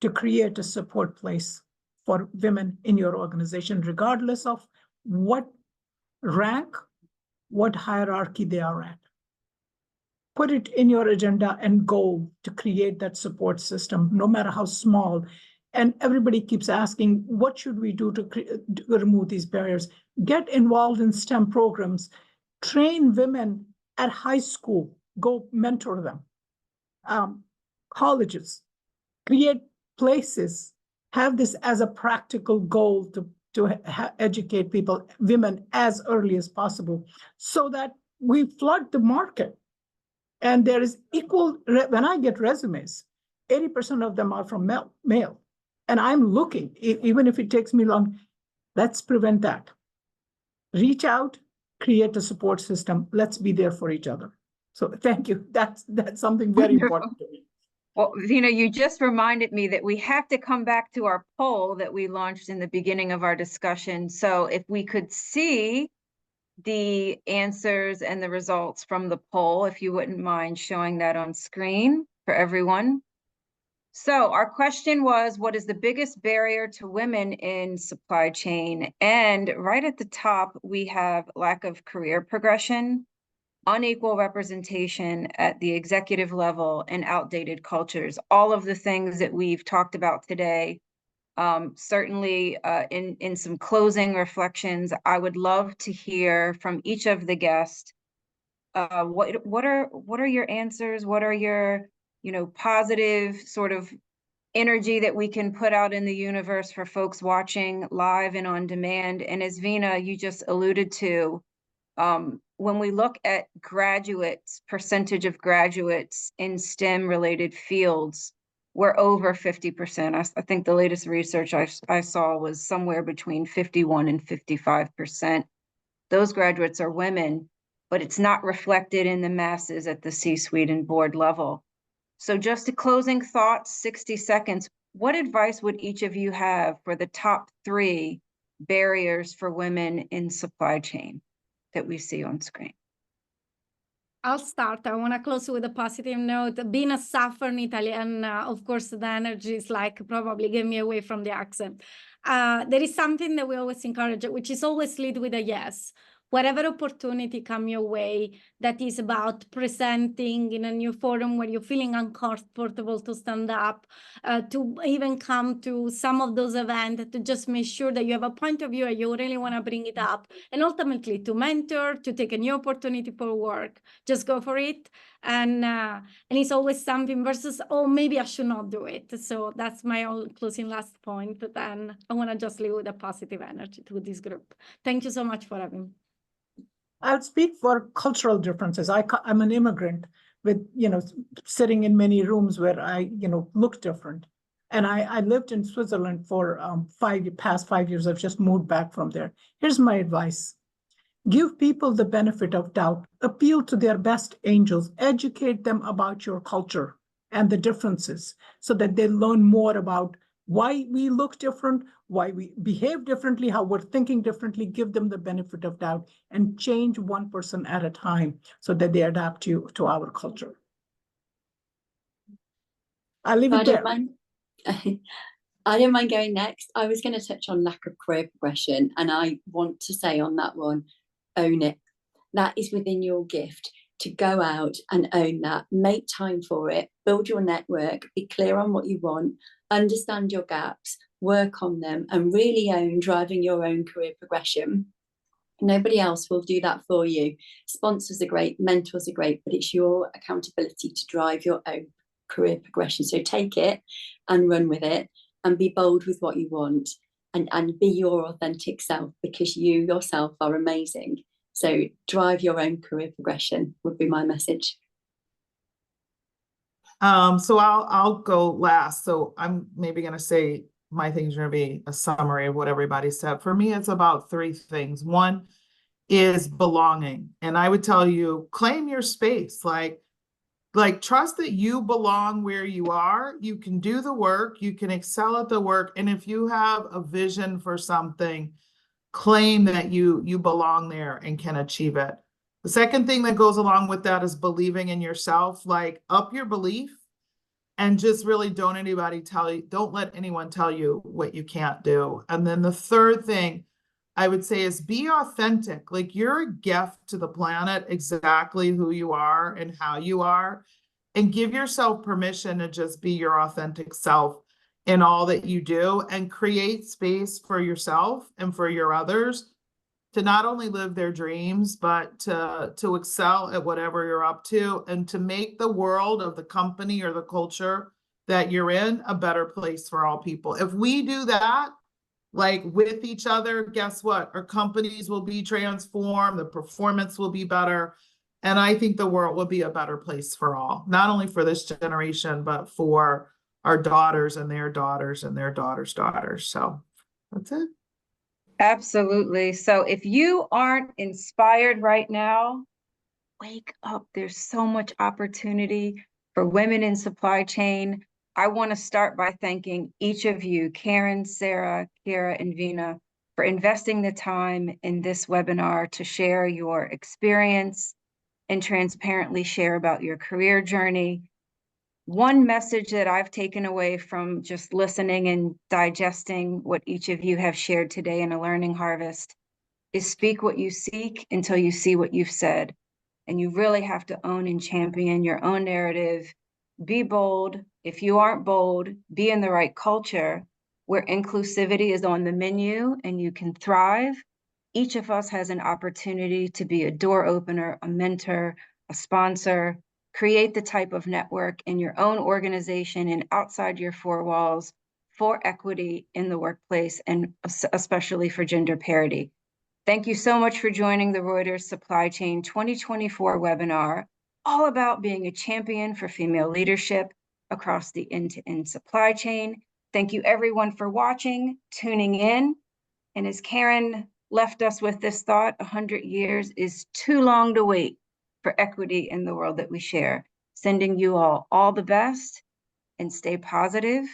to create a support place for women in your organization, regardless of what rank, what hierarchy they are at. Put it in your agenda and goal to create that support system, no matter how small. And everybody keeps asking, what should we do to remove these barriers? Get involved in STEM programs, train women at high school, go mentor them. Colleges, create places, have this as a practical goal to educate people, women, as early as possible, so that we flood the market. And there is equal, when I get resumes, 80% of them are from male. And I'm looking, even if it takes me long, let's prevent that. Reach out, create a support system. Let's be there for each other. So thank you. That's something very important to me. Well, you just reminded me that we have to come back to our poll that we launched in the beginning of our discussion. So if we could see the answers and the results from the poll, if you wouldn't mind showing that on screen for everyone. So our question was, what is the biggest barrier to women in supply chain? And right at the top, we have lack of career progression, unequal representation at the executive level, and outdated cultures. All of the things that we've talked about today. Certainly in some closing reflections, I would love to hear from each of the guests. What are your answers? What are your positive sort of energy that we can put out in the universe for folks watching live and on demand. And as Vina, you just alluded to, when we look at graduates, percentage of graduates in STEM related fields, we're over 50%. I think the latest research I saw was somewhere between 51 and 55%. Those graduates are women, but it's not reflected in the masses at the C-suite and board level. So just a closing thoughts, 60 seconds. What advice would each of you have for the top 3 barriers for women in supply chain that we see on screen? I'll start. I want to close with a positive note. Being a Southern Italian, of course, the energy is like probably get me away from the accent. There is something that we always encourage, which is always lead with a yes. Whatever opportunity come your way that is about presenting in a new forum where you're feeling uncomfortable to stand up, to even come to some of those events, to just make sure that you have a point of view and you really want to bring it up, and ultimately to mentor, to take a new opportunity for work. Just go for it. And it's always something versus, oh, maybe I should not do it. So that's my own closing last point. Then I want to just leave with a positive energy to this group. Thank you so much for having me. I'll speak for cultural differences. I'm an immigrant with, sitting in many rooms where I, look different. And I lived in Switzerland for past 5 years. I've just moved back from there. Here's my advice. Give people the benefit of doubt. Appeal to their best angels. Educate them about your culture and the differences so that they learn more about why we look different, why we behave differently, how we're thinking differently. Give them the benefit of doubt and change one person at a time so that they adapt to our culture. I'll leave it there. I don't mind going next. I was going to touch on lack of career progression, and I want to say on that one, own it. That is within your gift to go out and own that. Make time for it. Build your network. Be clear on what you want. Understand your gaps. Work on them and really own driving your own career progression. Nobody else will do that for you. Sponsors are great. Mentors are great. But it's your accountability to drive your own career progression. So take it and run with it and be bold with what you want and be your authentic self, because you yourself are amazing. So drive your own career progression would be my message. So I'll go last. So I'm maybe going to say my things are going to be a summary of what everybody said. For me, it's about 3 things. One is belonging. And I would tell you, claim your space. Like trust that you belong where you are. You can do the work. You can excel at the work. And if you have a vision for something, claim that you belong there and can achieve it. The second thing that goes along with that is believing in yourself. Like, up your belief and just really don't let anyone tell you what you can't do. And then the third thing I would say is be authentic. Like, you're a gift to the planet, exactly who you are and how you are, and give yourself permission to just be your authentic self in all that you do, and create space for yourself and for your others to not only live their dreams, but to excel at whatever you're up to, and to make the world of the company or the culture that you're in a better place for all people. If we do that, like with each other, guess what? Our companies will be transformed, the performance will be better. And I think the world will be a better place for all, not only for this generation, but for our daughters and their daughters and their daughters' daughters. So that's it. Absolutely. So if you aren't inspired right now, wake up. There's so much opportunity for women in supply chain. I want to start by thanking each of you, Karen, Sarah, Kira, and Vina, for investing the time in this webinar to share your experience and transparently share about your career journey. One message that I've taken away from just listening and digesting what each of you have shared today in a learning harvest is speak what you seek until you see what you've said. And you really have to own and champion your own narrative. Be bold. If you aren't bold, be in the right culture where inclusivity is on the menu and you can thrive. Each of us has an opportunity to be a door opener, a mentor, a sponsor, create the type of network in your own organization and outside your four walls for equity in the workplace, and especially for gender parity. Thank you so much for joining the Reuters Supply Chain 2024 webinar, all about being a champion for female leadership across the end-to-end supply chain. Thank you everyone for watching, tuning in. And as Karen left us with this thought, 100 years is too long to wait for equity in the world that we share. Sending you all the best, and stay positive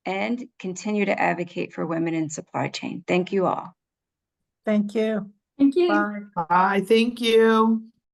and continue to advocate for women in supply chain. Thank you all. Thank you. Thank you. Bye. Bye, thank you.